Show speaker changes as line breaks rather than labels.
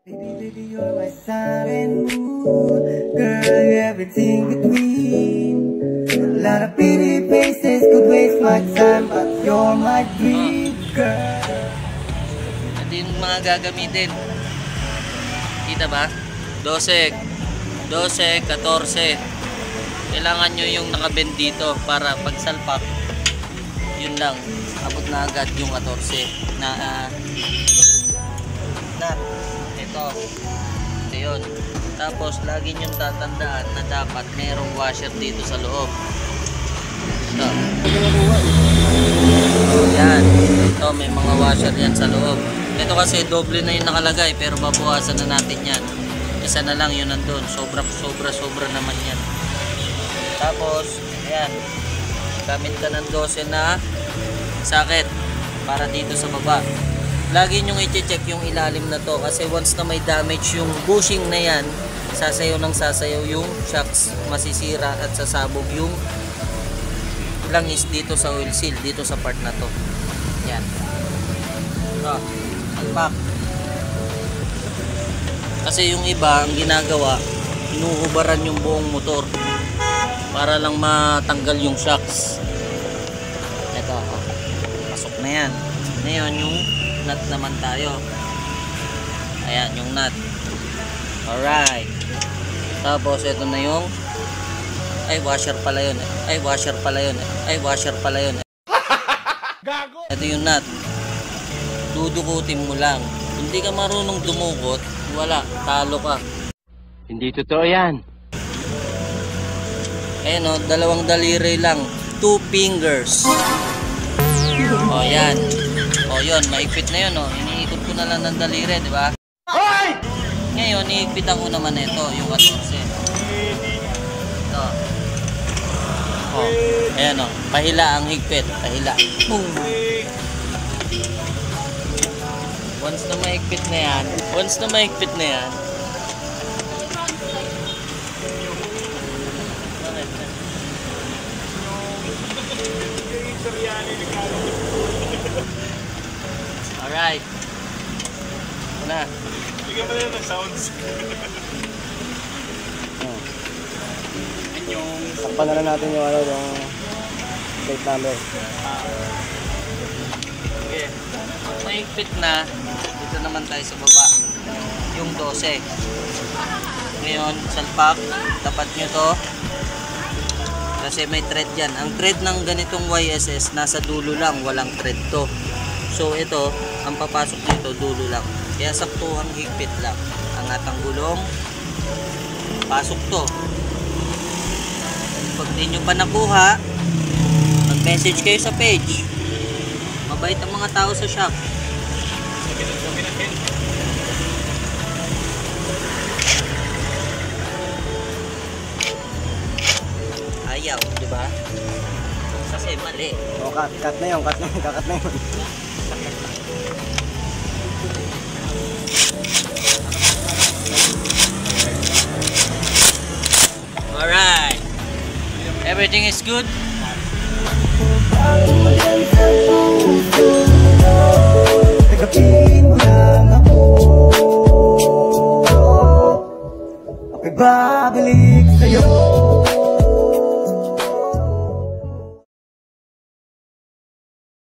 Baby, you're my silent moon. Girl, you're everything between. A lot of pretty faces could waste my time, but you're my dream, girl.
Ito yung mga gagamitin. Kita ba? 12, 14. Kailangan nyo yung nakabend dito para pagsalpak, yun lang, abot na agad yung 14 na nut. Ito yun. Tapos lagi nyo tatandaan na dapat mayroong washer dito sa loob. Ito. Yan. Ito, may mga washer yan sa loob. Ito kasi doble na yung nakalagay, pero babawasan na natin yan. Isa na lang yun nandun. Sobra naman yan. Tapos, ayan, gamit ka ng 12 na socket para dito sa baba. Lagi nyong i-check yung ilalim na to kasi once na may damage yung bushing na yan, sasayaw ng sasayaw yung shocks, masisira at sasabog yung langis dito sa oil seal, dito sa part na to. Yan. Ito, unpack. Kasi yung iba, ang ginagawa, inuubaran yung buong motor para lang matanggal yung shocks. Ito, pasok na yan. Ngayon yung nut naman tayo. Ayan yung nut. Alright. Tapos ito na yung washer pala yun. Washer pala yun. Ito yung nut. Dudukutin mo lang. Hindi ka marunong dumukot, wala, talo ka.
Hindi totoo yan.
Ayan o, dalawang daliri lang. 2 fingers. O yan. O yun, maigpit na yun o. Iniikot ko na lang ng daliri, di ba?
Hoy!
Ngayon, iigpitan ko naman ito, yung 14. Ito. O, ayan o. Pahila ang higpit. Pahila. Boom! Once na maigpit na yan, alright. Ito na.
Bigyan mo na ng sounds.
Sakpan na lang natin yung yung plate number.
Okay. Maigpit na, dito naman tayo sa baba. Yung 12. Ngayon, salpak, tapat nyo to. Kasi may thread yan. Ang thread ng ganitong YSS, nasa dulo lang, walang thread to. So ito, ang papasok dito, dulo lang. Kaya saktuhang higpit lang. Angat ang gulong, pasok to. Pag di nyo pa nakuha, mag-message kayo sa page. Mabait ang mga tao sa shop. Ayaw, di ba? Kasi mali.
O, cut na yun, kakat na yun.
Alright. Everything is good?